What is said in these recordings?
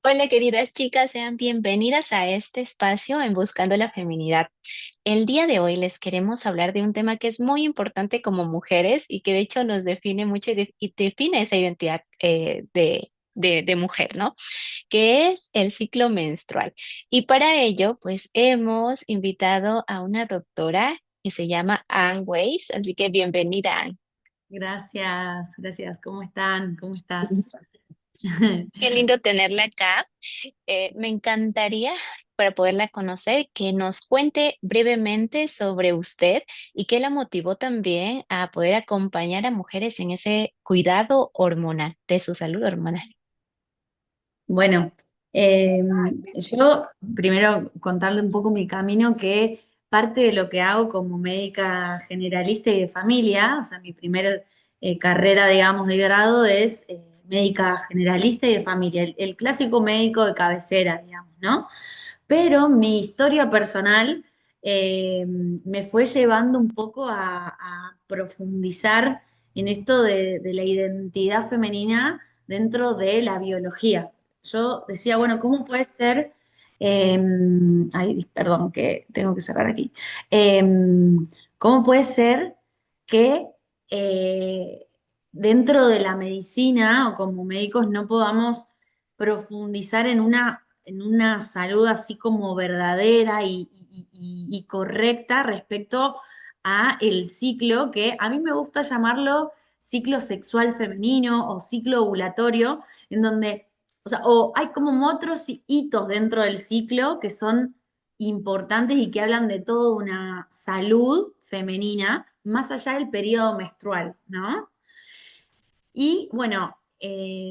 Hola queridas chicas, sean bienvenidas a este espacio en Buscando la Feminidad. El día de hoy les queremos hablar de un tema que es muy importante como mujeres y que de hecho nos define mucho y define esa identidad de mujer, ¿no? Que es el ciclo menstrual. Y para ello, pues hemos invitado a una doctora que se llama Anne Weiss, así que bienvenida, Anne. Gracias, gracias. ¿Cómo están? ¿Cómo estás? Qué lindo tenerla acá. Me encantaría, para poderla conocer, que nos cuente brevemente sobre usted y qué la motivó también a poder acompañar a mujeres en ese cuidado hormonal, de su salud hormonal. Bueno, eh, yo primero contarle un poco mi camino, que parte de lo que hago como médica generalista y de familia, o sea, mi primera carrera, digamos, de grado es médica generalista y de familia, el clásico médico de cabecera, digamos, ¿no? Pero mi historia personal me fue llevando un poco a profundizar en esto de la identidad femenina dentro de la biología. Yo decía, bueno, ¿cómo puede ser? eh, Ay, perdón, que tengo que cerrar aquí. Eh, ¿Cómo puede ser que eh, dentro de la medicina o como médicos no podamos profundizar en una salud así como verdadera y correcta respecto a el ciclo, que a mí me gusta llamarlo ciclo sexual femenino o ciclo ovulatorio, en donde, o sea, o hay como otros hitos dentro del ciclo que son importantes y que hablan de toda una salud femenina más allá del periodo menstrual, ¿no? Y bueno,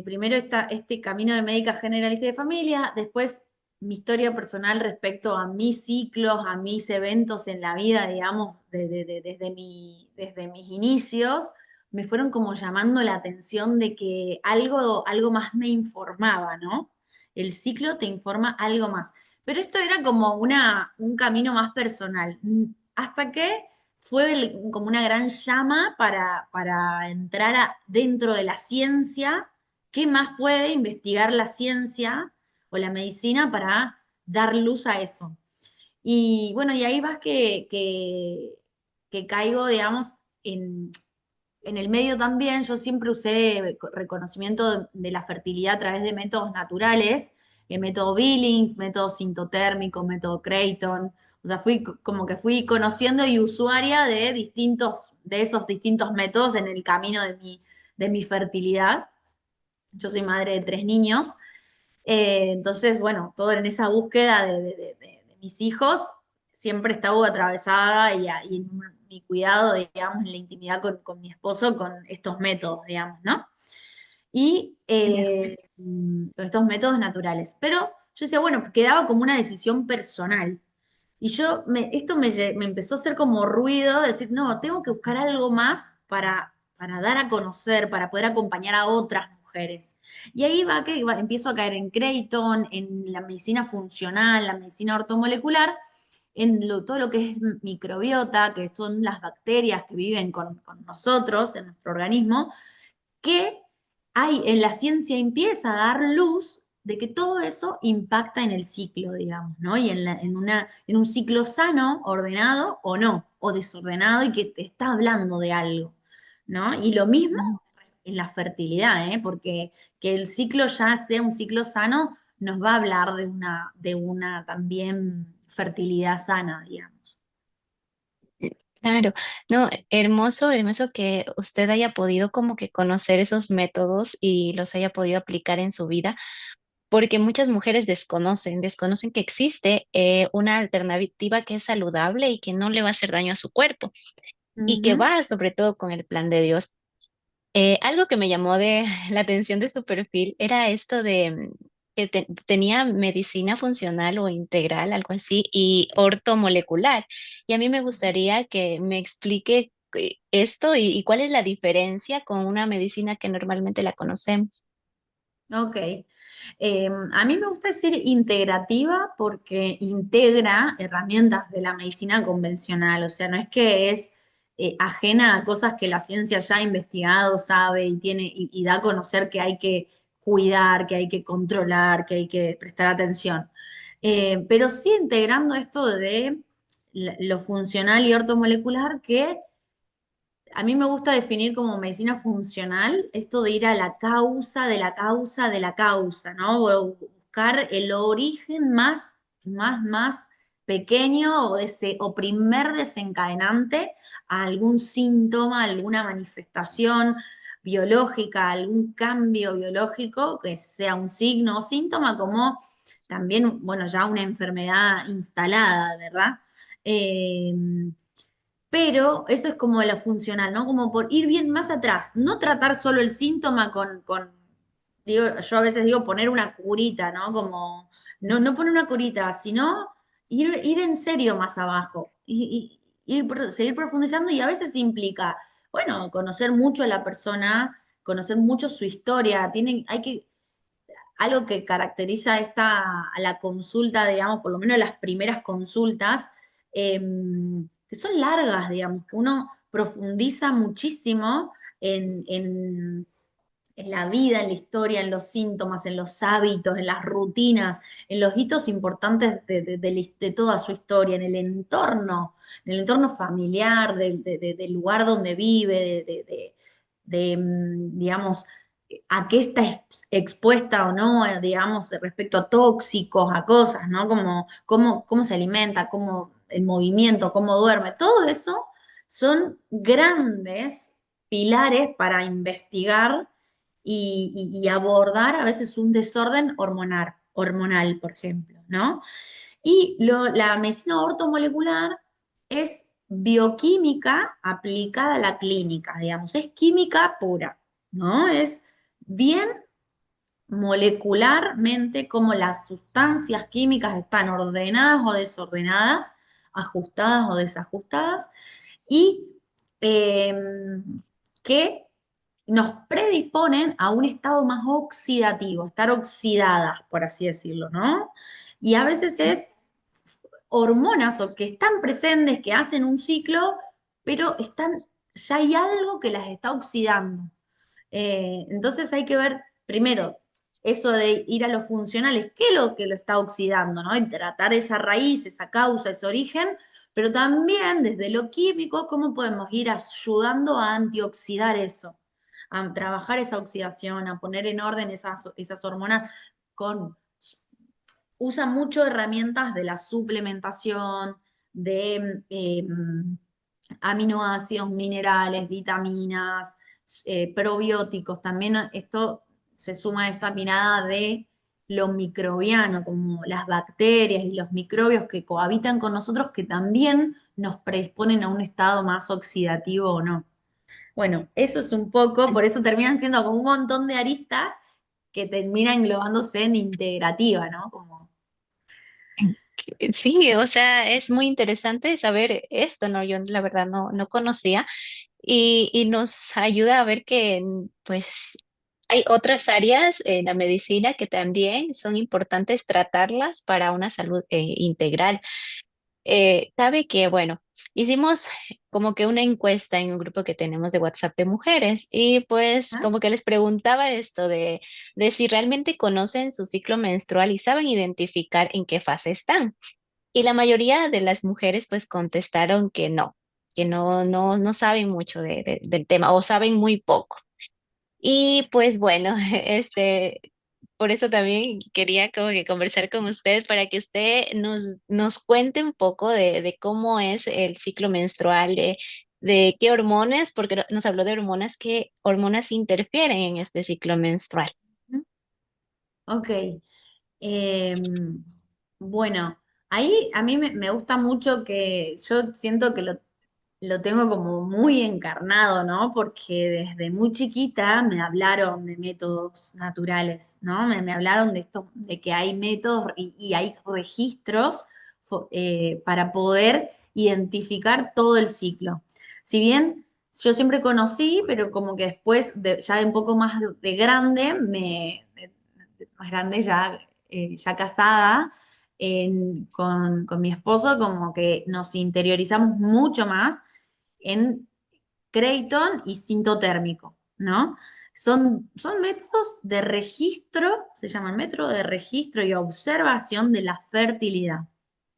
primero está este camino de médica generalista de familia, después mi historia personal respecto a mis ciclos, a mis eventos en la vida, digamos, desde mis inicios, me fueron como llamando la atención de que algo más me informaba, ¿no? El ciclo te informa algo más. Pero esto era como un camino más personal. Hasta que fue como una gran llama para entrar dentro de la ciencia. ¿Qué más puede investigar la ciencia o la medicina para dar luz a eso? Y bueno, y ahí vas que caigo, digamos, en el medio también. Yo siempre usé reconocimiento de la fertilidad a través de métodos naturales, el método Billings, método sintotérmico, método Creighton. O sea, como que fui conociendo y usuaria de esos distintos métodos en el camino de mi fertilidad. Yo soy madre de 3 niños, entonces, bueno, todo en esa búsqueda de mis hijos, siempre estaba atravesada y en mi cuidado, digamos, en la intimidad con mi esposo, con estos métodos, digamos, ¿no? Y con estos métodos naturales. Pero yo decía, bueno, quedaba como una decisión personal. Y esto me empezó a hacer como ruido, de decir, no, tengo que buscar algo más para dar a conocer, para poder acompañar a otras mujeres. Y ahí empiezo a caer en Creighton, en la medicina funcional, la medicina ortomolecular, todo lo que es microbiota, que son las bacterias que viven con nosotros, en nuestro organismo, que en la ciencia empieza a dar luz de que todo eso impacta en el ciclo, digamos, ¿no? Y en un ciclo sano, ordenado o no, o desordenado y que te está hablando de algo, ¿no? Y lo mismo Ujú. en la fertilidad, ¿eh? Porque que el ciclo ya sea un ciclo sano nos va a hablar de una también fertilidad sana, digamos. Claro, no, hermoso, hermoso que usted haya podido como que conocer esos métodos y los haya podido aplicar en su vida, porque muchas mujeres desconocen que existe una alternativa que es saludable y que no le va a hacer daño a su cuerpo y que Ujú. va sobre todo con el plan de Dios. Algo que me llamó de la atención de su perfil era esto de que tenía medicina funcional o integral, algo así, y ortomolecular. Y a mí me gustaría que me explique esto y cuál es la diferencia con una medicina que normalmente la conocemos. Ok. A mí me gusta decir integrativa porque integra herramientas de la medicina convencional, o sea, no es que es ajena a cosas que la ciencia ya ha investigado, sabe y da a conocer que hay que cuidar, que hay que controlar, que hay que prestar atención. Pero sí integrando esto de lo funcional y ortomolecular, que a mí me gusta definir como medicina funcional esto de ir a la causa de la causa de la causa, ¿no? O buscar el origen más pequeño o primer desencadenante a algún síntoma, alguna manifestación biológica, algún cambio biológico, que sea un signo o síntoma, como también, bueno, ya una enfermedad instalada, ¿verdad? Eh, pero eso es como la funcional, ¿no? Como por ir bien más atrás, no tratar solo el síntoma digo, yo a veces digo poner una curita, ¿no? Como, no poner una curita, sino ir en serio más abajo seguir profundizando y a veces implica, bueno, conocer mucho a la persona, conocer mucho su historia, algo que caracteriza a la consulta, digamos, por lo menos las primeras consultas, que son largas, digamos, que uno profundiza muchísimo en la vida, en la historia, en los síntomas, en los hábitos, en las rutinas, en los hitos importantes de toda su historia, en el entorno familiar, del lugar donde vive, digamos, a qué está expuesta o no, digamos, respecto a tóxicos, a cosas, ¿no? Como cómo se alimenta, cómo el movimiento, cómo duerme, todo eso son grandes pilares para investigar y abordar a veces un desorden hormonal, por ejemplo, ¿no? Y la medicina ortomolecular es bioquímica aplicada a la clínica, digamos, es química pura, ¿no? Es bien molecularmente cómo las sustancias químicas están ordenadas o desordenadas, ajustadas o desajustadas, y eh, que nos predisponen a un estado más oxidativo, estar oxidadas, por así decirlo, ¿no? Y a veces es hormonas o que están presentes, que hacen un ciclo, pero ya hay algo que las está oxidando. Entonces hay que ver primero eso de ir a lo funcional, es qué es lo que lo está oxidando, ¿no? Y tratar esa raíz, esa causa, ese origen, pero también desde lo químico, cómo podemos ir ayudando a antioxidar eso, a trabajar esa oxidación, a poner en orden esas hormonas con usa mucho herramientas de la suplementación, de aminoácidos, minerales, vitaminas, probióticos. También esto se suma a esta mirada de lo microbiano, como las bacterias y los microbios que cohabitan con nosotros, que también nos predisponen a un estado más oxidativo o no. Bueno, eso es un poco, por eso terminan siendo como un montón de aristas que terminan englobándose en integrativa, ¿no? Como Sí, o sea, es muy interesante saber esto, ¿no? Yo la verdad no conocía y nos ayuda a ver que pues hay otras áreas en la medicina que también son importantes tratarlas para una salud integral. Sabe que, bueno, hicimos como que una encuesta en un grupo que tenemos de WhatsApp de mujeres y pues ¿ah? como que les preguntaba esto de si realmente conocen su ciclo menstrual y saben identificar en qué fase están. Y la mayoría de las mujeres pues contestaron que no saben mucho del tema o saben muy poco. Y pues bueno, por eso también quería como que conversar con usted para que usted nos cuente un poco de cómo es el ciclo menstrual, de qué hormonas, porque nos habló de hormonas, qué hormonas interfieren en este ciclo menstrual. Ok. Eh, bueno, ahí a mí me gusta mucho que yo siento que lo tengo como muy encarnado, ¿no? Porque desde muy chiquita me hablaron de métodos naturales, ¿no? Me hablaron de esto, de que hay métodos y hay registros para poder identificar todo el ciclo. Si bien yo siempre conocí, pero como que después, ya de un poco más de grande, más grande ya casada, con mi esposo, como que nos interiorizamos mucho más en Creighton y cinto térmico, ¿no? Son métodos de registro, se llaman método de registro y observación de la fertilidad,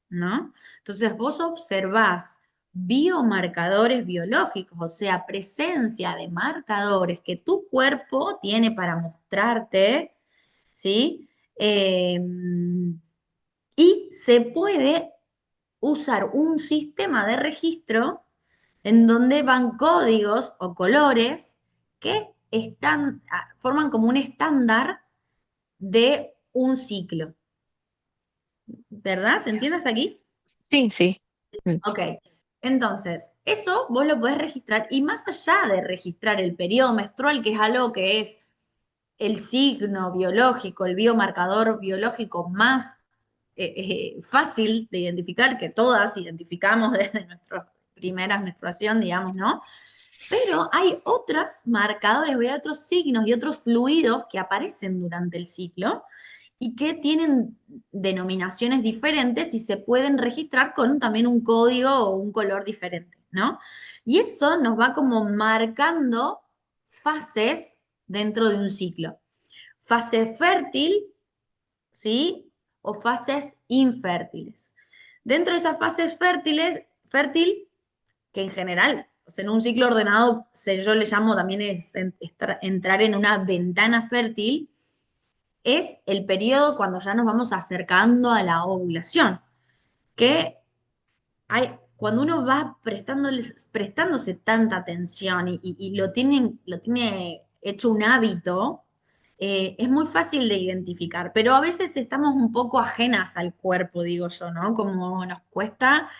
¿no? Entonces vos observás biomarcadores biológicos, o sea, presencia de marcadores que tu cuerpo tiene para mostrarte, ¿sí? Eh, y se puede usar un sistema de registro en donde van códigos o colores que forman como un estándar de un ciclo, ¿verdad? ¿Se entiende hasta aquí? Sí, sí. Mm. Ok. Entonces, eso vos lo podés registrar y más allá de registrar el periodo menstrual, que es algo que es el signo biológico, el biomarcador biológico más fácil de identificar, que todas identificamos desde nuestra primera menstruación, digamos, ¿no? Pero hay otros marcadores, hay otros signos y otros fluidos que aparecen durante el ciclo y que tienen denominaciones diferentes y se pueden registrar con también un código o un color diferente, ¿no? Y eso nos va como marcando fases dentro de un ciclo. Fase fértil, ¿sí? O fases infértiles. Dentro de esas fases fértil, que en general, o sea, en un ciclo ordenado, yo le llamo también entrar en una ventana fértil, es el periodo cuando ya nos vamos acercando a la ovulación, que cuando uno va prestándose tanta atención y lo tiene hecho un hábito, es muy fácil de identificar, pero a veces estamos un poco ajenas al cuerpo, digo yo, ¿no? Como nos cuesta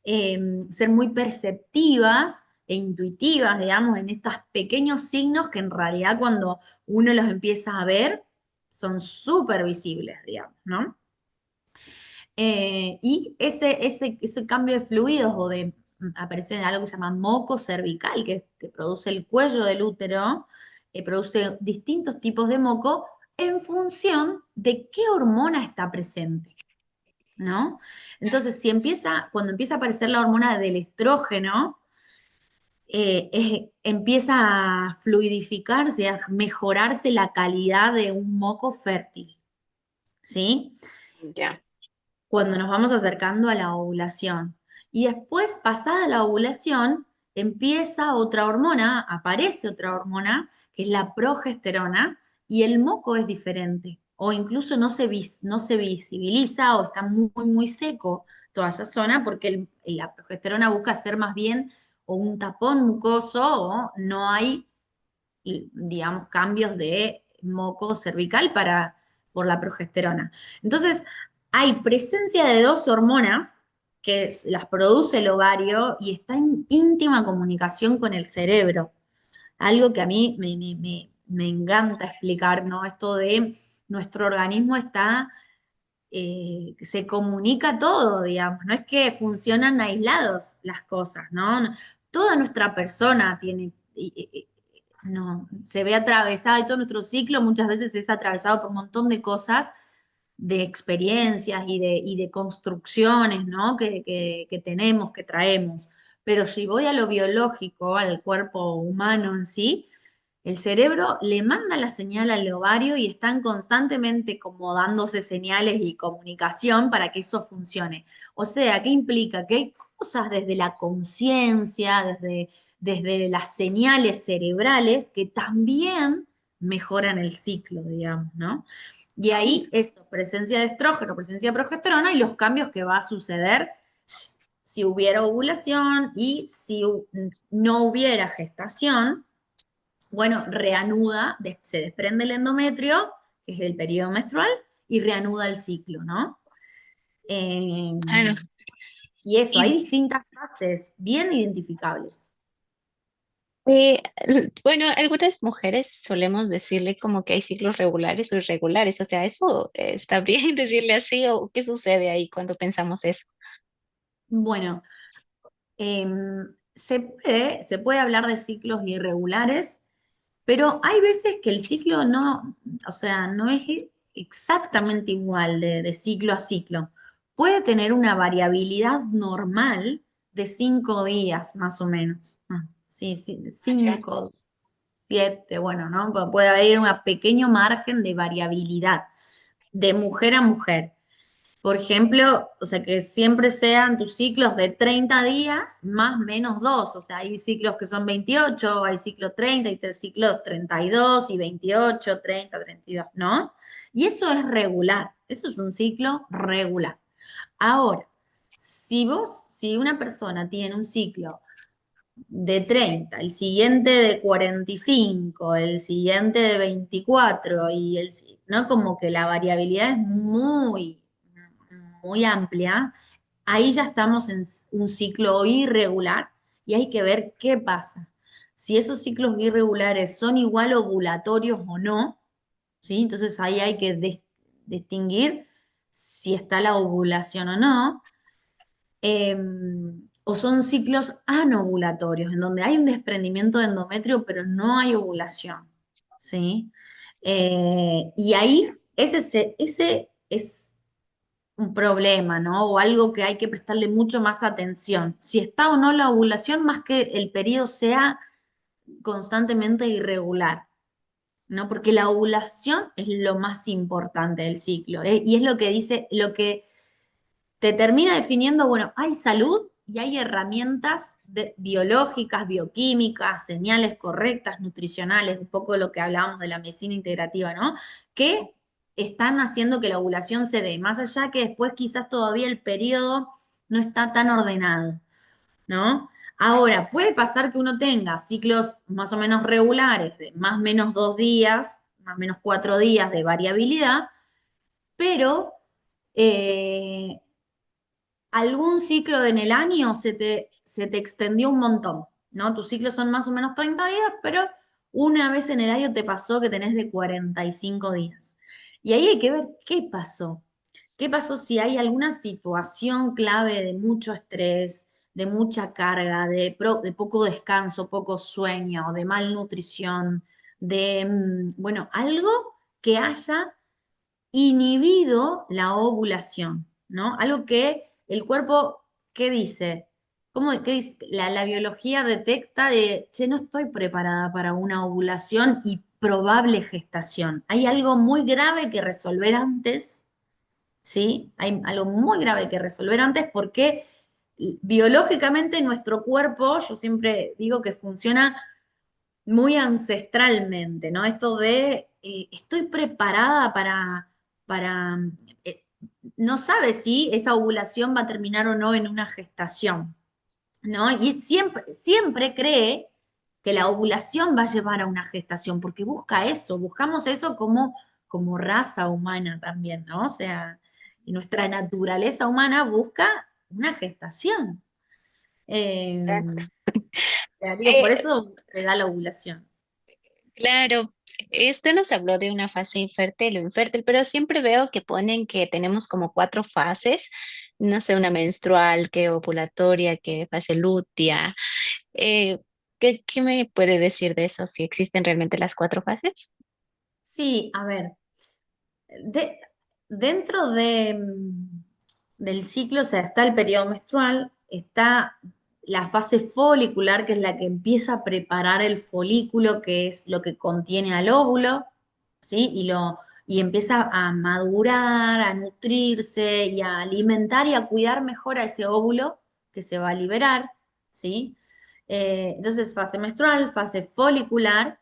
ser muy perceptivas e intuitivas, digamos, en estos pequeños signos que en realidad cuando uno los empieza a ver son súper visibles, digamos, ¿no? Ese cambio de fluidos o de aparece algo que se llama moco cervical, que produce el cuello del útero, produce distintos tipos de moco en función de qué hormona está presente, ¿no? Entonces, cuando empieza a aparecer la hormona del estrógeno, empieza a fluidificarse, a mejorarse la calidad de un moco fértil, ¿sí? Ya. Cuando nos vamos acercando a la ovulación. Y después, pasada la ovulación, empieza otra hormona, aparece otra hormona, que es la progesterona, y el moco es diferente, o incluso no se visibiliza o está muy, muy seco toda esa zona, porque la progesterona busca ser más bien o un tapón mucoso o no hay, digamos, cambios de moco cervical por la progesterona. Entonces, hay presencia de dos hormonas que las produce el ovario y está en íntima comunicación con el cerebro. Algo que a mí me encanta explicar, ¿no? Esto de nuestro organismo se comunica todo, digamos, no es que funcionan aislados las cosas, ¿no? Toda nuestra persona no, se ve atravesada y todo nuestro ciclo muchas veces es atravesado por un montón de cosas, de experiencias y de construcciones, ¿no? Que tenemos, que traemos. Pero si voy a lo biológico, al cuerpo humano en sí, el cerebro le manda la señal al ovario y están constantemente como dándose señales y comunicación para que eso funcione. O sea, ¿qué implica? Que hay cosas desde la conciencia, desde las señales cerebrales que también mejoran el ciclo, digamos, ¿no? Y ahí esto, presencia de estrógeno, presencia de progesterona y los cambios que va a suceder si hubiera ovulación y si no hubiera gestación, bueno, se desprende el endometrio, que es el periodo menstrual, y reanuda el ciclo, ¿no? Eh, Claro. y eso, hay Y distintas fases bien identificables. bueno, algunas mujeres solemos decirle como que hay ciclos regulares o irregulares. O sea, ¿eso está bien decirle así o qué sucede ahí cuando pensamos eso? Bueno, eh, se puede hablar de ciclos irregulares, pero hay veces que el ciclo no, o sea, no es exactamente igual de ciclo a ciclo. Puede tener una variabilidad normal de 5 días, más o menos. Sí, sí, Ah, ya. 5, 7, bueno, ¿no? Puede haber un pequeño margen de variabilidad de mujer a mujer. Por ejemplo, o sea, que siempre sean tus ciclos de 30 días más menos 2. O sea, hay ciclos que son 28, hay ciclos 30, hay ciclos 32 y 28, 30, 32, ¿no? Y eso es regular, eso es un ciclo regular. Ahora, si una persona tiene un ciclo de 30, el siguiente de 45, el siguiente de 24 ¿no? Como que la variabilidad es muy amplia, ahí ya estamos en un ciclo irregular y hay que ver qué pasa. Si esos ciclos irregulares son igual ovulatorios o no, ¿sí? Entonces ahí hay que distinguir si está la ovulación o no, eh, o son ciclos anovulatorios, en donde hay un desprendimiento de endometrio, pero no hay ovulación, ¿sí? Y ahí ese es un problema, ¿no? O algo que hay que prestarle mucho más atención. Si está o no la ovulación, más que el periodo sea constantemente irregular, ¿no? Porque la ovulación es lo más importante del ciclo, ¿eh? Y es lo que dice, lo que te termina definiendo, bueno, hay salud y hay herramientas biológicas, bioquímicas, señales correctas, nutricionales, un poco lo que hablábamos de la medicina integrativa, ¿no? Que están haciendo que la ovulación se dé, más allá que después quizás todavía el periodo no está tan ordenado, ¿no? Ahora, puede pasar que uno tenga ciclos más o menos regulares, de más o menos 2 días, más o menos 4 días de variabilidad, pero eh, algún ciclo en el año se te extendió un montón, ¿no? Tus ciclos son más o menos 30 días, pero una vez en el año te pasó que tenés de 45 días. Y ahí hay que ver qué pasó. ¿Qué pasó si hay alguna situación clave de mucho estrés, de mucha carga, de poco descanso, poco sueño, de malnutrición, bueno, algo que haya inhibido la ovulación, ¿no? Algo que el cuerpo, ¿qué dice? ¿Qué dice? La biología detecta de, che, no estoy preparada para una ovulación y probable gestación. Hay algo muy grave que resolver antes, ¿sí? Hay algo muy grave que resolver antes porque biológicamente nuestro cuerpo, yo siempre digo que funciona muy ancestralmente, ¿no? Esto de estoy preparada para eh, no sabe si esa ovulación va a terminar o no en una gestación, ¿no? Y siempre cree que la ovulación va a llevar a una gestación, porque busca eso, buscamos eso como raza humana también, ¿no? O sea, y nuestra naturaleza humana busca una gestación. O sea, digo, por Eh, eso se da la ovulación. claro, esto nos habló de una fase infértil o infértil, pero siempre veo que ponen que tenemos como cuatro fases, no sé, una menstrual, que ovulatoria, que fase lútea. Eh, ¿qué me puede decir de eso? Si existen realmente las cuatro fases. Sí, a ver, de- dentro del ciclo, o sea, está el periodo menstrual, está la fase folicular, que es la que empieza a preparar el folículo, que es lo que contiene al óvulo, ¿sí? Y empieza a madurar, a nutrirse y a alimentar y a cuidar mejor a ese óvulo que se va a liberar, ¿sí? Entonces, fase menstrual, fase folicular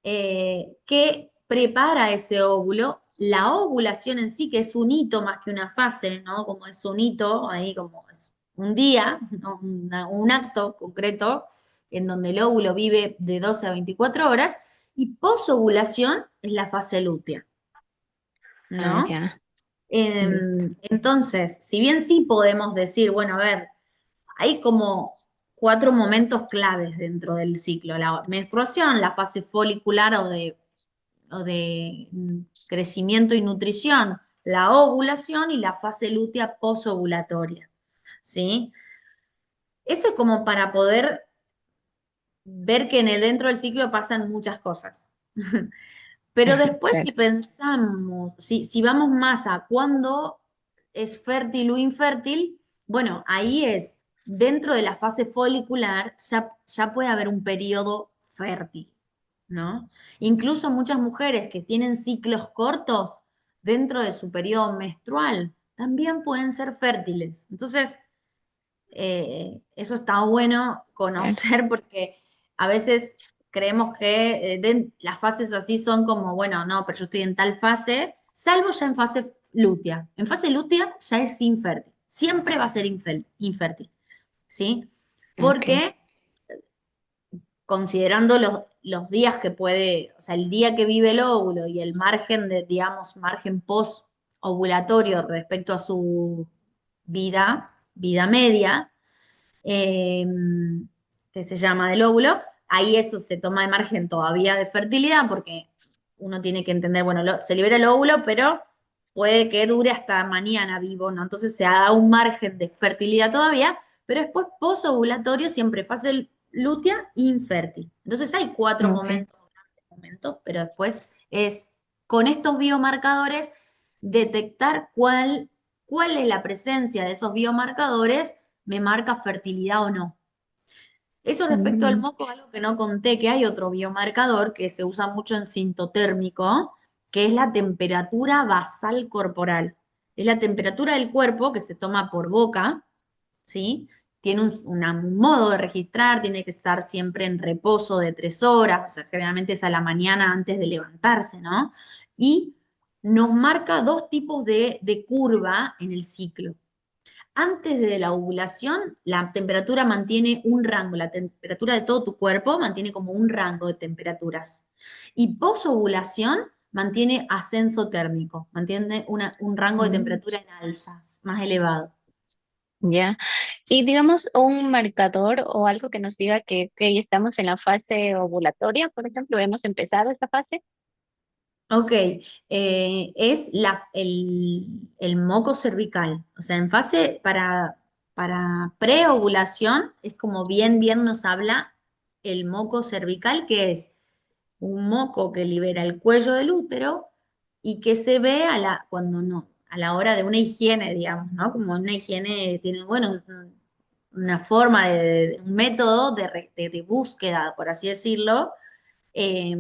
que prepara ese óvulo. La ovulación en sí, que es un hito más que una fase, ¿no? Como es un hito, ahí como es un día, ¿no? Un acto concreto en donde el óvulo vive de 12 a 24 horas, y posovulación es la fase lútea, Ah, ¿no? ya, listo. Entonces, si bien sí podemos decir, bueno, a ver, hay como 4 momentos claves dentro del ciclo: la menstruación, la fase folicular o de crecimiento y nutrición, la ovulación y la fase lútea posovulatoria, ¿sí? Eso es como para poder ver que dentro del ciclo pasan muchas cosas. Pero después, Claro. si pensamos, si vamos más a cuándo es fértil o infértil, bueno, ahí es dentro de la fase folicular, ya puede haber un periodo fértil. ¿no? Incluso muchas mujeres que tienen ciclos cortos dentro de su periodo menstrual también pueden ser fértiles. Entonces, eso está bueno Claro. conocer porque a veces creemos que las fases así son como, bueno, no, pero yo estoy en tal fase, salvo ya en fase lútea. En fase lútea ya es infértil, siempre va a ser infértil, ¿sí? Ok. Porque considerando los días que puede, o sea, el día que vive el óvulo y el margen de, digamos, margen post-ovulatorio respecto a su vida media, eh, que se llama del óvulo, ahí eso se toma de margen todavía de fertilidad porque uno tiene que entender, bueno, se libera el óvulo, pero puede que dure hasta mañana vivo, ¿no? Entonces se da un margen de fertilidad todavía, pero después posovulatorio siempre fase lútea infértil. Entonces hay cuatro Ok. momentos, pero después es con estos biomarcadores detectar cuál es la presencia de esos biomarcadores me marca fertilidad o no. Eso respecto al Mm, moco, algo que no conté, que hay otro biomarcador que se usa mucho en sintotérmico, que es la temperatura basal corporal. Es la temperatura del cuerpo que se toma por boca, ¿sí? Tiene un modo de registrar, tiene que estar siempre en reposo de 3 horas, o sea, generalmente es a la mañana antes de levantarse, ¿no? Y nos marca dos tipos de curva en el ciclo. Antes de la ovulación, la temperatura mantiene un rango, la temperatura de todo tu cuerpo mantiene como un rango de temperaturas. Y posovulación mantiene ascenso térmico, mantiene un rango de mm, temperatura en alzas, más elevado. ya. Y digamos, un marcador o algo que nos diga que ya estamos en la fase ovulatoria, por ejemplo, hemos empezado esta fase. Ok, es el moco cervical. O sea, en fase para preovulación es como bien nos habla el moco cervical, que es un moco que libera el cuello del útero y que se ve cuando no, a la hora de una higiene, digamos, ¿no? Como una higiene tiene, bueno, una forma un método de búsqueda, por así decirlo, eh,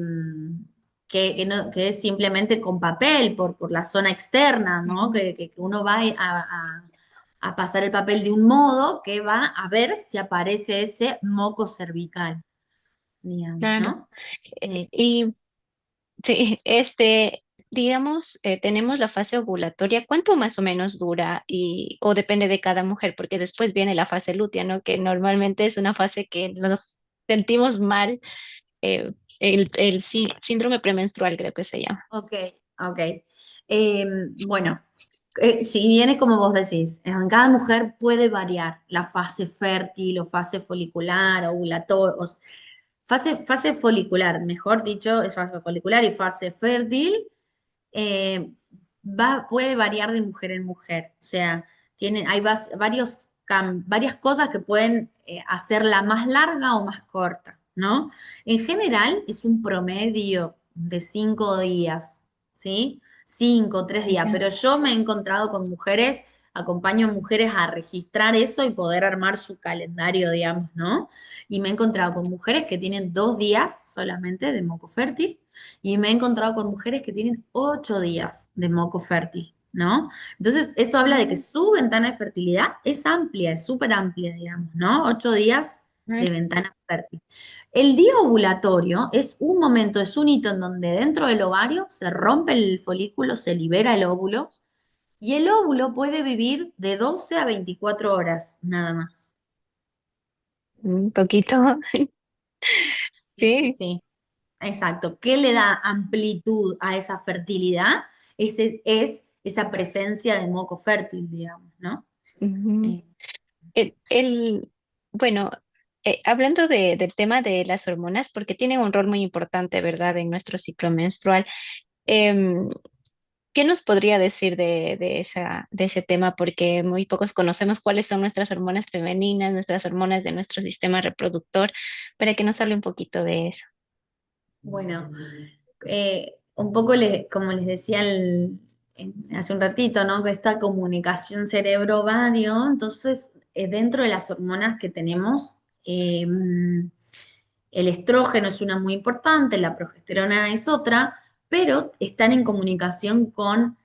que es simplemente con papel por la zona externa, ¿no? Ujú. Que uno va a pasar el papel de un modo que va a ver si aparece ese moco cervical, digamos, Claro. ¿no? Eh, Y sí, digamos, tenemos la fase ovulatoria. ¿Cuánto más o menos dura? O depende de cada mujer, porque después viene la fase lútea, ¿no? Que normalmente es una fase que nos sentimos mal, síndrome premenstrual creo que se llama. ok, ok. Eh, bueno, si viene como vos decís, en cada mujer puede variar la fase fértil o fase folicular, ovulatoria, fase folicular, mejor dicho, es fase folicular y fase fértil, puede variar de mujer en mujer. O sea, hay varias cosas que pueden hacerla más larga o más corta, ¿no? En general es un promedio de 5 días, ¿sí? 5, 3 días, Ya. pero yo me he encontrado con mujeres, acompaño a mujeres a registrar eso y poder armar su calendario, digamos, ¿no? Y me he encontrado con mujeres que tienen 2 días solamente de moco fértil y me he encontrado con mujeres que tienen 8 días de moco fértil, ¿no? Entonces, eso habla de que Mm, su ventana de fertilidad es amplia, es súper amplia, digamos, ¿no? 8 días de claro. ventana fértil. El día ovulatorio es un momento, es un hito en donde dentro del ovario se rompe el folículo, se libera el óvulo y el óvulo puede vivir de 12 a 24 horas, nada más. Un poquito. Sí. Sí. Exacto. ¿Qué le da amplitud a esa fertilidad? Es esa presencia de moco fértil, digamos, ¿no? Ujú. Eh, Bueno, hablando del tema de las hormonas, porque tienen un rol muy importante, ¿verdad?, en nuestro ciclo menstrual. em, ¿Qué nos podría decir de ese tema? Porque muy pocos conocemos cuáles son nuestras hormonas femeninas, nuestras hormonas de nuestro sistema reproductor, para que nos hable un poquito de eso. bueno, un poco como les decía hace un ratito, ¿no? Que esta comunicación cerebro-ovario, entonces, dentro de las hormonas que tenemos, El estrógeno es una muy importante, la progesterona es otra, pero están en comunicación con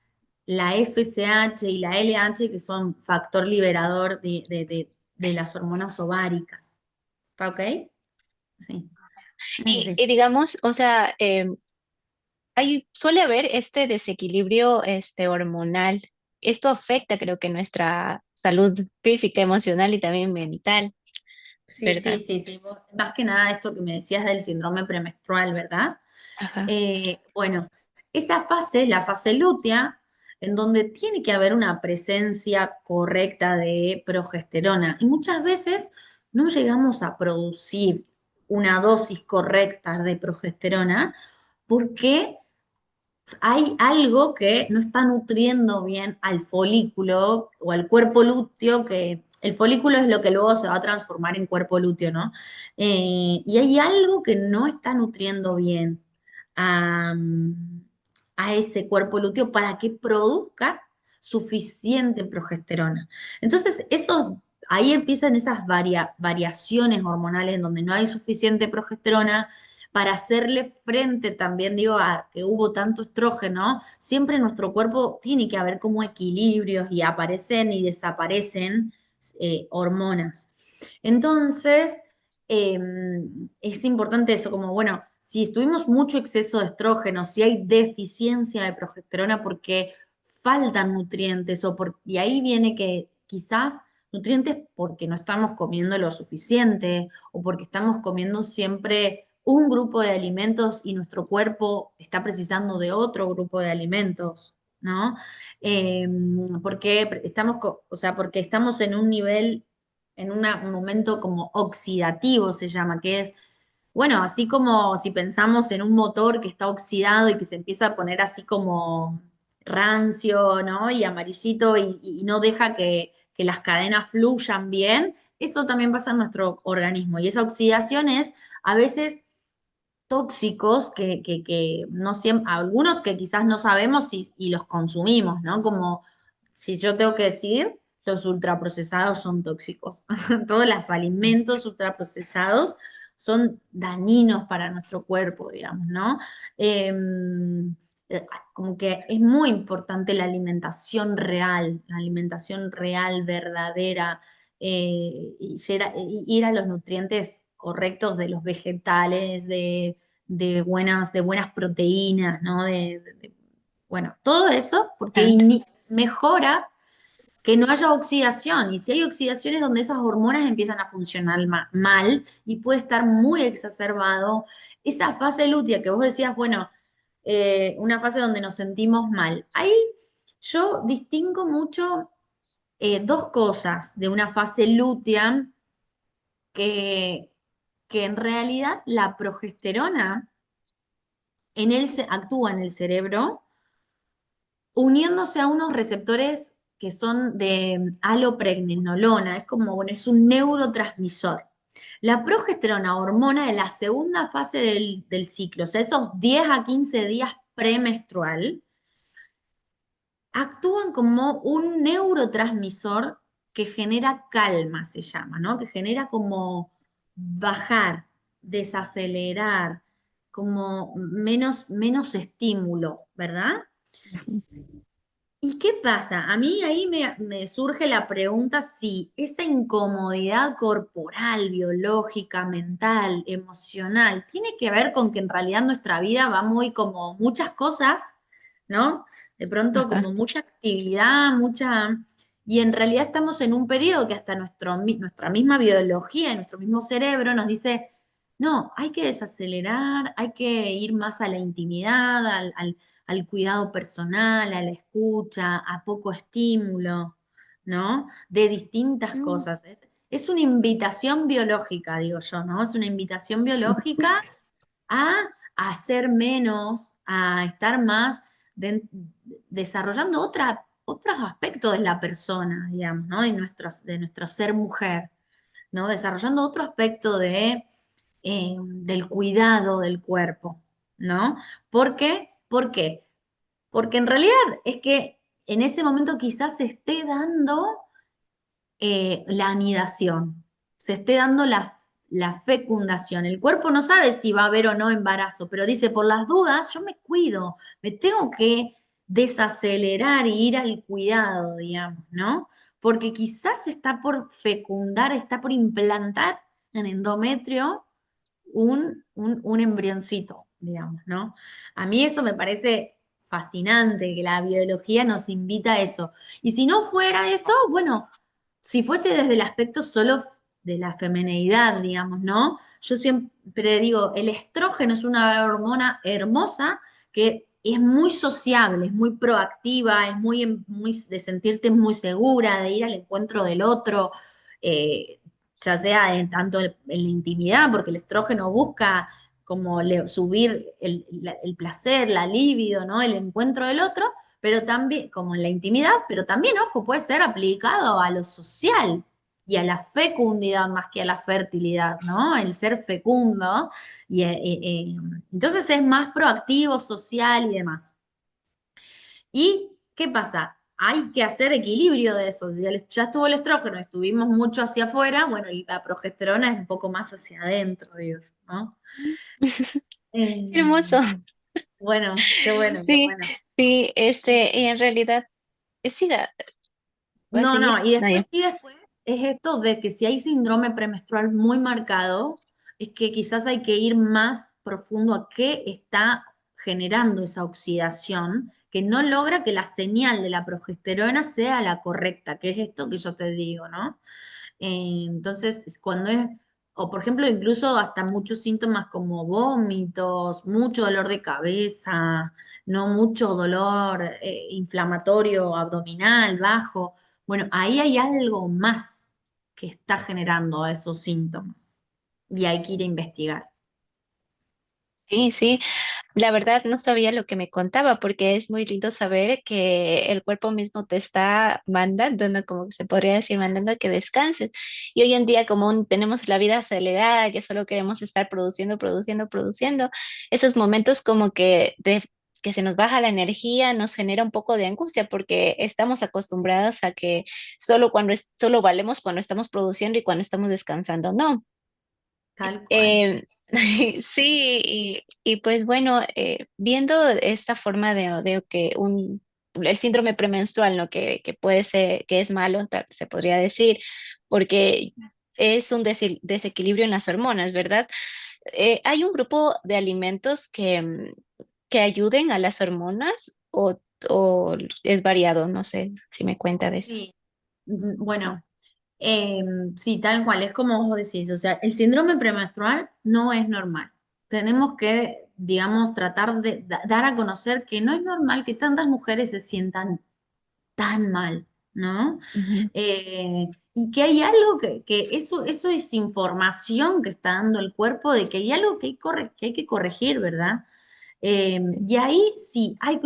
la FSH y la LH, que son factor liberador de las hormonas ováricas. ¿Está ok? Sí, Y sí. digamos, o sea, suele haber este desequilibrio hormonal. Esto afecta, creo que nuestra salud física, emocional y también mental, Sí, sí, ¿verdad? sí, sí. Más que nada esto que me decías del síndrome premenstrual, ¿verdad? Ajá. Bueno, esa fase es la fase lútea, en donde tiene que haber una presencia correcta de progesterona. Y muchas veces no llegamos a producir una dosis correcta de progesterona porque hay algo que no está nutriendo bien al folículo o al cuerpo lúteo, que el folículo es lo que luego se va a transformar en cuerpo lúteo, ¿no? Y hay algo que no está nutriendo bien a, a ese cuerpo lúteo para que produzca suficiente progesterona. Entonces, ahí empiezan esas variaciones hormonales en donde no hay suficiente progesterona para hacerle frente también, digo, a que hubo tanto estrógeno, siempre en nuestro cuerpo tiene que haber como equilibrios y aparecen y desaparecen hormonas. Entonces, eh, es importante eso, como, bueno, si tuvimos mucho exceso de estrógeno, si hay deficiencia de progesterona porque faltan nutrientes y ahí viene que quizás nutrientes porque no estamos comiendo lo suficiente o porque estamos comiendo siempre un grupo de alimentos y nuestro cuerpo está precisando de otro grupo de alimentos, ¿no? Eh, porque o sea, porque estamos en un nivel, un momento como oxidativo se llama, que es, bueno, así como si pensamos en un motor que está oxidado y que se empieza a poner así como rancio, ¿no? Y amarillito y no deja que las cadenas fluyan bien, eso también pasa en nuestro organismo. Y esa oxidación es a veces tóxicos que no siempre, algunos que quizás no sabemos y los consumimos, ¿no? Como si yo tengo que decir, los ultraprocesados son tóxicos. Todos los alimentos ultraprocesados son dañinos para nuestro cuerpo, digamos, ¿no? Eh, Como que es muy importante la alimentación real, verdadera, y ir a los nutrientes correctos de los vegetales, de buenas proteínas, ¿no? Bueno, todo eso porque mejora que no haya oxidación. Y si hay oxidación es donde esas hormonas empiezan a funcionar mal y puede estar muy exacerbado. Esa fase lútea que vos decías, bueno, una fase donde nos sentimos mal. Ahí yo distingo mucho dos cosas de una fase lútea que, que en realidad la progesterona actúa en el cerebro uniéndose a unos receptores que son de alopregnenolona, es como, bueno, es un neurotransmisor. La progesterona, hormona de la segunda fase del ciclo, o sea, esos 10 a 15 días premenstrual, actúan como un neurotransmisor que genera calma, se llama, ¿no? Que genera como bajar, desacelerar, como menos estímulo, ¿verdad? ¿Y qué pasa? A mí ahí me surge la pregunta si esa incomodidad corporal, biológica, mental, emocional, tiene que ver con que en realidad nuestra vida va muy como muchas cosas, ¿no? De pronto Ajá. como mucha actividad, Y en realidad estamos en un periodo que hasta nuestra misma biología y nuestro mismo cerebro nos dice, no, hay que desacelerar, hay que ir más a la intimidad, al cuidado personal, a la escucha, a poco estímulo, ¿no? De distintas Mm. cosas. Es una invitación biológica, digo yo, ¿no? Es una invitación biológica a hacer menos, a estar más desarrollando otros aspectos de la persona, digamos, ¿no? De nuestro ser mujer, ¿no? Desarrollando otro aspecto del cuidado del cuerpo, ¿no? ¿Por qué? ¿Por qué? Porque en realidad es que en ese momento quizás se esté dando la anidación, se esté dando la fecundación. El cuerpo no sabe si va a haber o no embarazo, pero dice, por las dudas, yo me cuido, me tengo que desacelerar y ir al cuidado, digamos, ¿no? Porque quizás está por fecundar, está por implantar en endometrio un embrioncito, digamos, ¿no? A mí eso me parece fascinante, que la biología nos invita a eso. Y si no fuera eso, bueno, si fuese desde el aspecto solo de la femineidad, digamos, ¿no? Yo siempre digo, el estrógeno es una hormona hermosa que es muy sociable, es muy proactiva, es muy de sentirte muy segura, de ir al encuentro del otro, eh, ya sea en la intimidad, porque el estrógeno busca como subir el placer, la libido, ¿no? El encuentro del otro, pero también, como en la intimidad, pero también, ojo, puede ser aplicado a lo social y a la fecundidad más que a la fertilidad, ¿no? El ser fecundo. Entonces es más proactivo, social y demás. ¿Y qué pasa? Hay que hacer equilibrio de eso. Si ya estuvo el estrógeno, estuvimos mucho hacia afuera, bueno, y la progesterona es un poco más hacia adentro, digo, ¿no? Qué hermoso. Eh, bueno, qué bueno, qué Sí, bueno. sí, y en realidad, siga, ¿va a No, seguir? no, y No, ya. después sí, después es esto de que si hay síndrome premenstrual muy marcado, es que quizás hay que ir más profundo a qué está generando esa oxidación, que no logra que la señal de la progesterona sea la correcta, que es esto que yo te digo, ¿no? Entonces, cuando es, o por ejemplo, incluso hasta muchos síntomas como vómitos, mucho dolor de cabeza, no mucho dolor inflamatorio abdominal, bajo. Bueno, ahí hay algo más que está generando esos síntomas y hay que ir a investigar. Sí, sí. La verdad no sabía lo que me contaba porque es muy lindo saber que el cuerpo mismo te está mandando, ¿no? Como que se podría decir, mandando a que descanses. Y hoy en día como tenemos la vida acelerada, que solo queremos estar produciendo, produciendo, produciendo, esos momentos como que se nos baja la energía nos genera un poco de angustia porque estamos acostumbrados a que solo valemos cuando estamos produciendo y cuando estamos descansando. No. Tal cual. Eh, sí, y pues bueno, viendo esta forma de que el síndrome premenstrual, ¿no? Que puede ser, que es malo, se podría decir, porque es un desequilibrio en las hormonas, ¿verdad? ¿Hay un grupo de alimentos que ayuden a las hormonas o es variado? No sé si me cuenta de eso. Sí, bueno, Eh, sí, tal cual, es como vos decís, o sea, el síndrome premenstrual no es normal. Tenemos que, digamos, tratar de dar a conocer que no es normal que tantas mujeres se sientan tan mal, ¿no? Ujú. Y que hay algo que eso es información que está dando el cuerpo de que hay algo que hay que corregir, ¿verdad? Y ahí sí, hay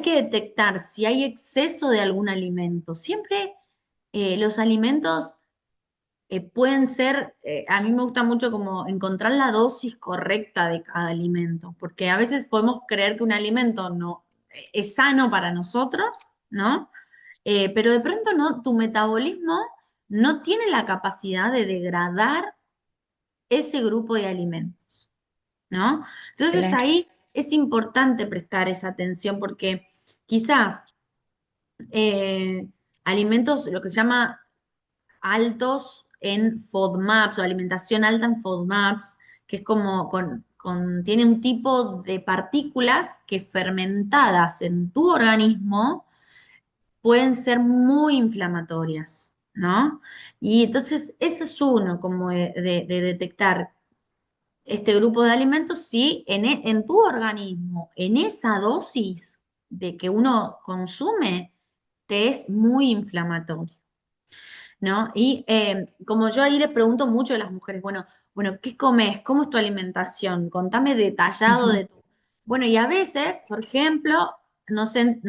que detectar si hay exceso de algún alimento. Siempre los alimentos pueden ser, a mí me gusta mucho como encontrar la dosis correcta de cada alimento, porque a veces podemos creer que un alimento no es sano para nosotros, ¿no? Pero de pronto no, tu metabolismo no tiene la capacidad de degradar ese grupo de alimentos, ¿no? Entonces Claro. ahí es importante prestar esa atención porque quizás eh, alimentos, lo que se llama altos en FODMAPs o alimentación alta en FODMAPs, que es como tiene un tipo de partículas que fermentadas en tu organismo pueden ser muy inflamatorias, ¿no? Y entonces ese es uno, como de detectar este grupo de alimentos, si en tu organismo, en esa dosis de que uno consume, te es muy inflamatorio. ¿No? Y como yo ahí le pregunto mucho a las mujeres, bueno, ¿qué comes? ¿Cómo es tu alimentación? Contame detallado Ujú, de tu... Bueno, y a veces, por ejemplo, no sé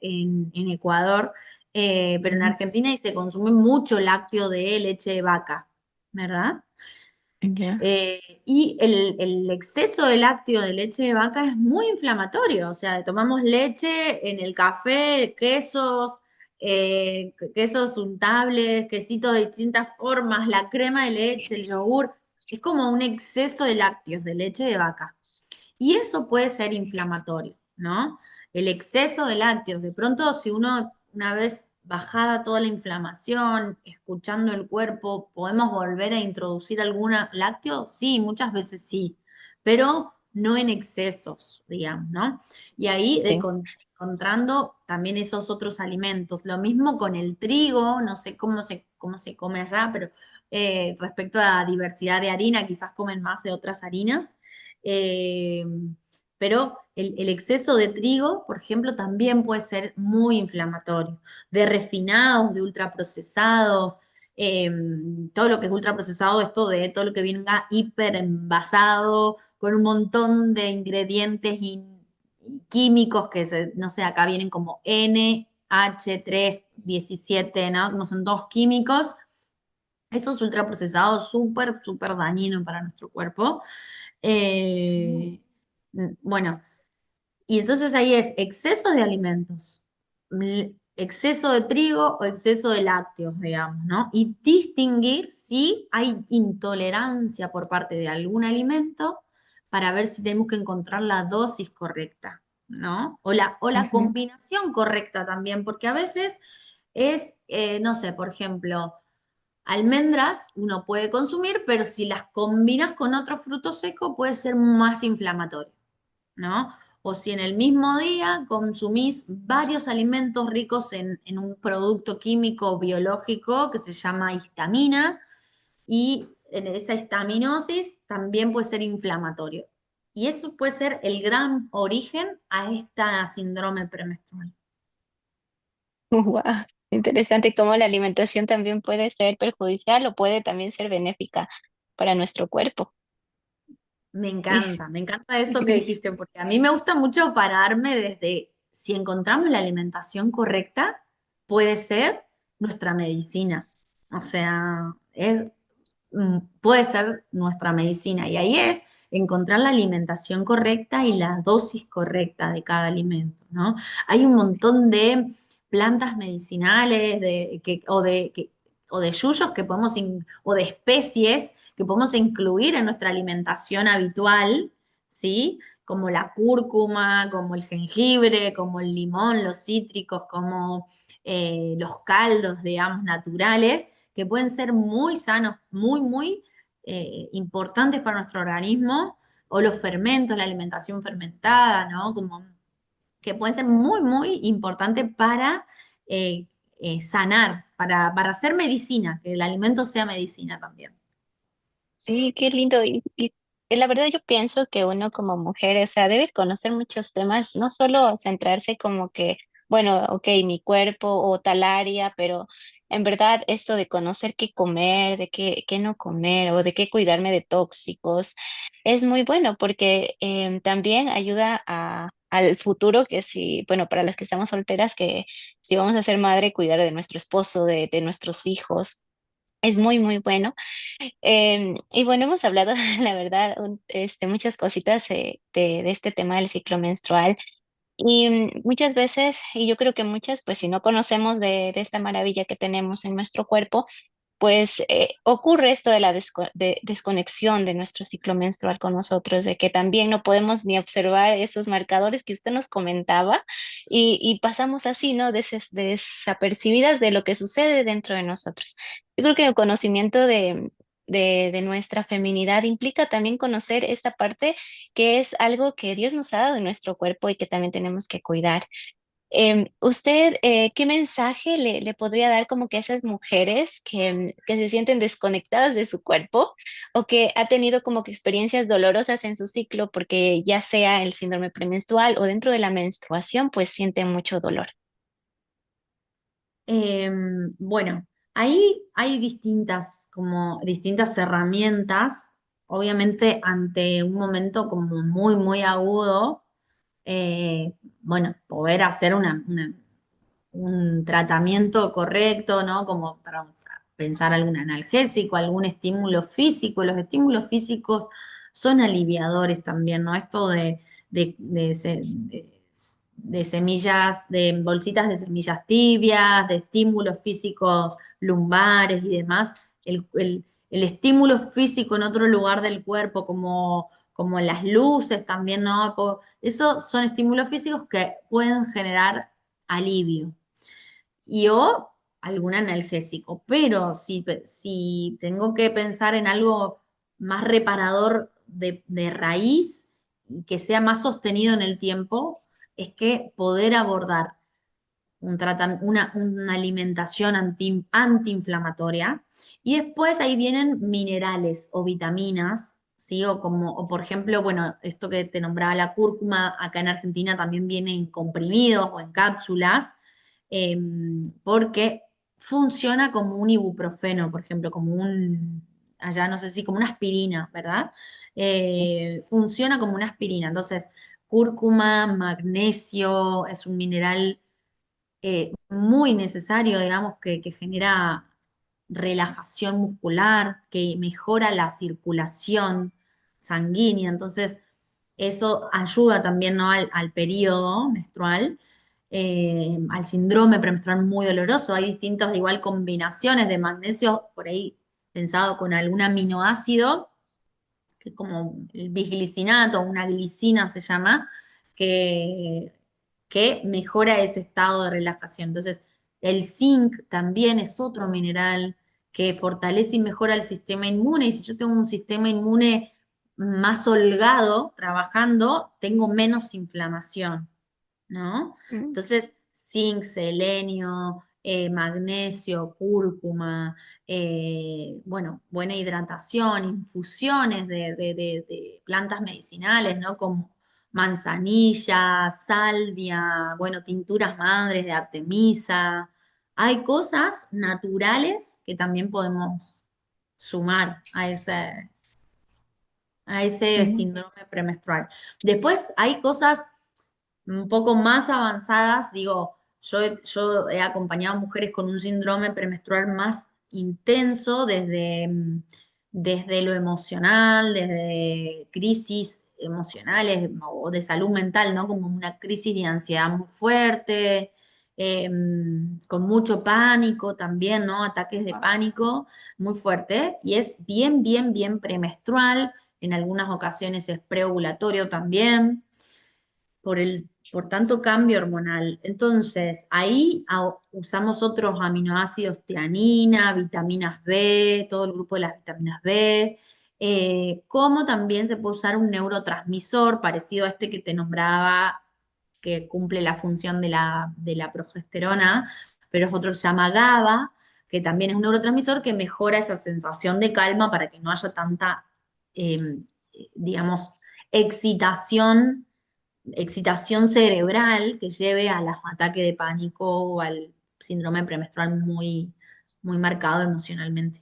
en Ecuador, pero en ujú. Argentina y se consume mucho lácteo de leche de vaca, ¿verdad? Ya. Y el exceso de lácteo de leche de vaca es muy inflamatorio, o sea, tomamos leche en el café, quesos, quesos untables, quesitos de distintas formas, la crema de leche, el yogur. Es como un exceso de lácteos, de leche de vaca. Y eso puede ser inflamatorio, ¿no? El exceso de lácteos. De pronto, si uno, una vez bajada toda la inflamación, escuchando el cuerpo, ¿podemos volver a introducir alguna lácteo? Sí, muchas veces sí, pero no en excesos, digamos, ¿no? Y ahí Sí. encontrando también esos otros alimentos. Lo mismo con el trigo, no sé cómo se come allá, pero respecto a diversidad de harina, quizás comen más de otras harinas. Eh, pero el exceso de trigo, por ejemplo, también puede ser muy inflamatorio. De refinados, de ultraprocesados, eh, todo lo que es ultraprocesado, esto de todo lo que venga hiper envasado, con un montón de ingredientes y químicos no sé, acá vienen como NH317, ¿no? Como son dos químicos. Esos ultraprocesados súper, súper dañinos para nuestro cuerpo. Bueno, y entonces ahí es exceso de alimentos, exceso de trigo o exceso de lácteos, digamos, ¿no? Y distinguir si hay intolerancia por parte de algún alimento para ver si tenemos que encontrar la dosis correcta, ¿no? O la Ujú. combinación correcta también, porque a veces es, no sé, por ejemplo, almendras uno puede consumir, pero si las combinas con otro fruto seco puede ser más inflamatorio, ¿no? O si en el mismo día consumís varios alimentos ricos en un producto químico biológico que se llama histamina y en esa histaminosis también puede ser inflamatorio. Y eso puede ser el gran origen a esta síndrome premenstrual. Wow, interesante cómo la alimentación también puede ser perjudicial o puede también ser benéfica para nuestro cuerpo. Me encanta eso que dijiste, porque a mí me gusta mucho pararme desde si encontramos la alimentación correcta, puede ser nuestra medicina. O sea, puede ser nuestra medicina. Y ahí es encontrar la alimentación correcta y la dosis correcta de cada alimento, ¿no? Hay un montón de plantas medicinales o de yuyos que podemos, o de especies que podemos incluir en nuestra alimentación habitual, ¿sí? Como la cúrcuma, como el jengibre, como el limón, los cítricos, como los caldos, digamos, naturales que pueden ser muy sanos, muy, muy importantes para nuestro organismo, o los fermentos, la alimentación fermentada, ¿no? Como que pueden ser muy, muy importantes para sanar, para hacer medicina, que el alimento sea medicina también. Sí, qué lindo. Y la verdad yo pienso que uno como mujer, o sea, debe conocer muchos temas, no solo centrarse como que, bueno, ok, mi cuerpo o tal área, pero en verdad esto de conocer qué comer, de qué no comer o de qué cuidarme de tóxicos, es muy bueno porque también ayuda al futuro que si, bueno, para las que estamos solteras, que si vamos a ser madre, cuidar de nuestro esposo, de nuestros hijos. Es muy, muy bueno. Y bueno, hemos hablado, la verdad, muchas cositas de este tema del ciclo menstrual. Y muchas veces, y yo creo que muchas, pues si no conocemos de esta maravilla que tenemos en nuestro cuerpo, pues ocurre esto de la desconexión de nuestro ciclo menstrual con nosotros, de que también no podemos ni observar esos marcadores que usted nos comentaba y pasamos así, ¿no? Desapercibidas de lo que sucede dentro de nosotros. Yo creo que el conocimiento de nuestra feminidad implica también conocer esta parte que es algo que Dios nos ha dado en nuestro cuerpo y que también tenemos que cuidar. ¿Usted qué mensaje le podría dar como que a esas mujeres que se sienten desconectadas de su cuerpo o que ha tenido como que experiencias dolorosas en su ciclo porque ya sea el síndrome premenstrual o dentro de la menstruación, pues sienten mucho dolor? Bueno, ahí hay como distintas herramientas, obviamente ante un momento como muy, muy agudo, bueno, poder hacer un tratamiento correcto, ¿no? Como para pensar algún analgésico, algún estímulo físico. Los estímulos físicos son aliviadores también, ¿no? Esto de de semillas, de bolsitas de semillas tibias, de estímulos físicos lumbares y demás. El estímulo físico en otro lugar del cuerpo, como las luces también, ¿no? Eso son estímulos físicos que pueden generar alivio y o algún analgésico. Pero si tengo que pensar en algo más reparador de raíz y que sea más sostenido en el tiempo, es que poder abordar una alimentación antiinflamatoria. Y después ahí vienen minerales o vitaminas, ¿sí? O por ejemplo, bueno, esto que te nombraba la cúrcuma, acá en Argentina también viene en comprimidos o en cápsulas, eh, porque funciona como un ibuprofeno, por ejemplo, allá no sé si como una aspirina, ¿verdad? Funciona como una aspirina. Entonces, cúrcuma, magnesio, es un mineral muy necesario, digamos, que genera relajación muscular, que mejora la circulación sanguínea. Entonces, eso ayuda también, ¿no? al periodo menstrual, al síndrome premenstrual muy doloroso. Hay distintas, igual, combinaciones de magnesio, por ahí pensado con algún aminoácido que es como el bisglicinato, una glicina se llama, que, que mejora ese estado de relajación. Entonces, el zinc también es otro mineral que fortalece y mejora el sistema inmune. Y si yo tengo un sistema inmune más holgado trabajando, tengo menos inflamación, ¿no? Mm. Entonces, zinc, selenio, magnesio, cúrcuma, bueno, buena hidratación, infusiones de plantas medicinales, ¿no? Como manzanilla, salvia, bueno, tinturas madres de Artemisa. Hay cosas naturales que también podemos sumar a ese Mm. síndrome premenstrual. Después hay cosas un poco más avanzadas, digo, yo he acompañado a mujeres con un síndrome premenstrual más intenso desde lo emocional, desde crisis emocionales o de salud mental, ¿no? Como una crisis de ansiedad muy fuerte, eh, con mucho pánico también, ¿no? Ataques de pánico muy fuerte y es bien, bien, bien premenstrual, en algunas ocasiones es preovulatorio también por tanto cambio hormonal. Entonces, ahí usamos otros aminoácidos, tianina, vitaminas B, todo el grupo de las vitaminas B, como también se puede usar un neurotransmisor parecido a este que te nombraba, que cumple la función de la progesterona, pero es otro que se llama GABA, que también es un neurotransmisor que mejora esa sensación de calma para que no haya tanta, digamos, excitación excitación cerebral que lleve a los ataques de pánico o al síndrome premenstrual muy, muy marcado emocionalmente.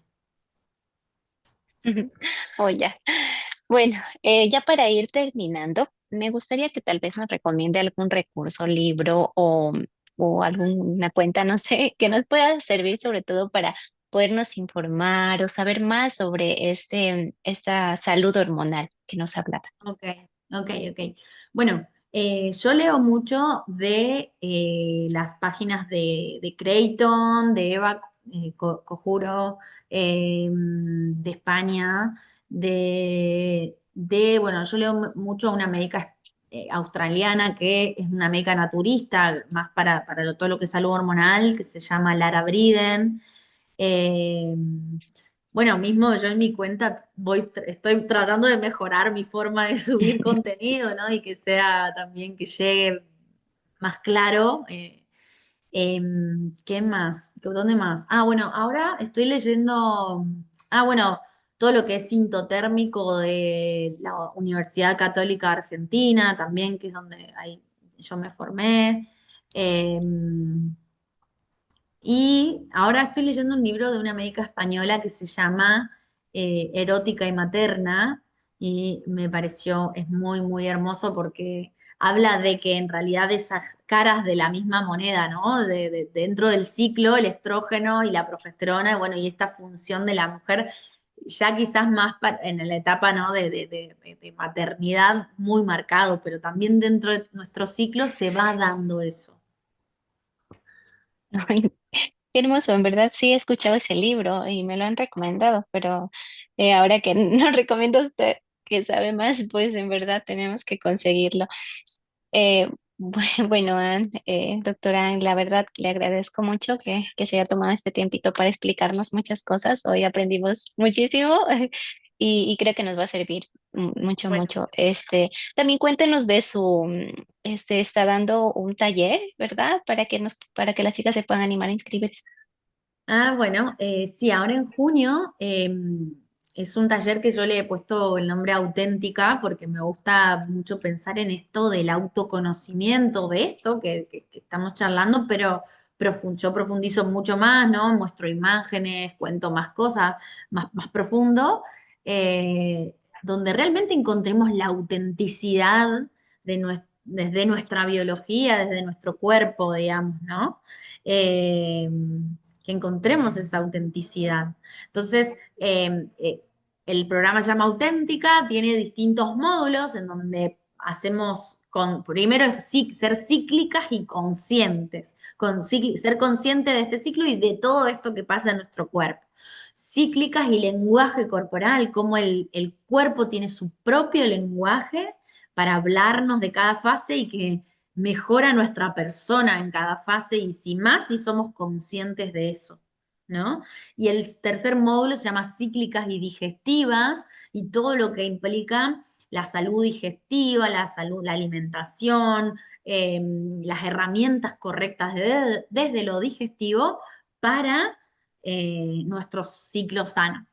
Oh, ya. Bueno, ya para ir terminando, me gustaría que tal vez nos recomiende algún recurso, libro o alguna cuenta, no sé, que nos pueda servir sobre todo para podernos informar o saber más sobre esta salud hormonal que nos hablaba. Ok, ok, ok. Bueno, yo leo mucho de las páginas de Creighton, de Eva Cojuro, de España, bueno, yo leo mucho una médica australiana que es una médica naturista, más para todo lo que es salud hormonal, que se llama Lara Briden. Eh, bueno, mismo yo en mi cuenta estoy tratando de mejorar mi forma de subir contenido, ¿no? Y que sea también que llegue más claro. ¿Qué más? ¿Dónde más? Ah, bueno, ahora estoy leyendo, bueno, todo lo que es sintotérmico de la Universidad Católica Argentina, también, que es donde ahí yo me formé. Em, y ahora estoy leyendo un libro de una médica española que se llama Erótica y Materna y me pareció, es muy, muy hermoso porque habla de que en realidad esas caras de la misma moneda, ¿no? Dentro del ciclo, el estrógeno y la progesterona, bueno, y esta función de la mujer ya quizás más en la etapa, ¿no? de maternidad muy marcado, pero también dentro de nuestro ciclo se va dando eso. Ay, qué hermoso, en verdad sí he escuchado ese libro y me lo han recomendado, pero ahora que nos recomienda usted que sabe más, pues en verdad tenemos que conseguirlo. Bueno, doctora Ann, la verdad le agradezco mucho que se haya tomado este tiempito para explicarnos muchas cosas. Hoy aprendimos muchísimo y creo que nos va a servir mucho, Bueno. mucho. También cuéntenos de está dando un taller, ¿verdad? Para que las chicas se puedan animar a inscribirse. Ah, bueno, sí, ahora en junio es un taller que yo le he puesto el nombre Auténtica porque me gusta mucho pensar en esto del autoconocimiento de esto que estamos charlando, pero yo profundizo mucho más, ¿no? Muestro imágenes, cuento más cosas, más profundo, donde realmente encontremos la autenticidad desde nuestra biología, desde nuestro cuerpo, digamos, ¿no? Eh, que encontremos esa autenticidad. Entonces, el programa se llama Auténtica, tiene distintos módulos en donde hacemos, primero es ser cíclicas y conscientes, ser consciente de este ciclo y de todo esto que pasa en nuestro cuerpo. Cíclicas y lenguaje corporal, cómo el cuerpo tiene su propio lenguaje para hablarnos de cada fase y que mejora nuestra persona en cada fase y si más si somos conscientes de eso, ¿no? Y el tercer módulo se llama cíclicas y digestivas y todo lo que implica la salud digestiva, la salud, la alimentación, las herramientas correctas desde lo digestivo para nuestro ciclo sano.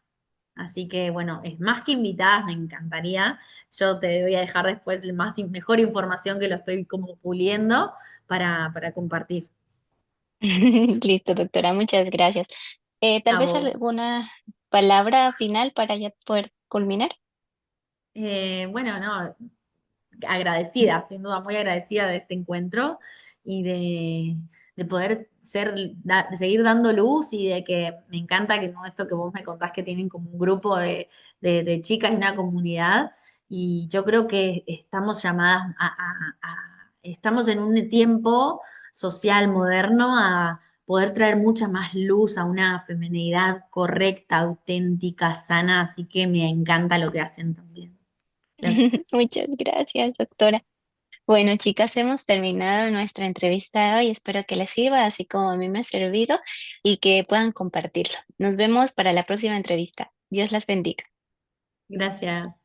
Así que bueno, es más que invitada, me encantaría. Yo te voy a dejar después mejor información que lo estoy como puliendo para compartir. Listo, doctora, muchas gracias. Tal A vez vos. alguna palabra final para ya poder culminar. Bueno, no, agradecida, sin duda muy agradecida de este encuentro y de poder de seguir dando luz y de que me encanta que no esto que vos me contás que tienen como un grupo de chicas y una comunidad y yo creo que estamos llamadas estamos en un tiempo social moderno a poder traer mucha más luz a una feminidad correcta, auténtica, sana, así que me encanta lo que hacen también. Gracias. Muchas gracias, doctora. Bueno, chicas, hemos terminado nuestra entrevista de hoy. Espero que les sirva, así como a mí me ha servido, y que puedan compartirlo. Nos vemos para la próxima entrevista. Dios las bendiga. Gracias.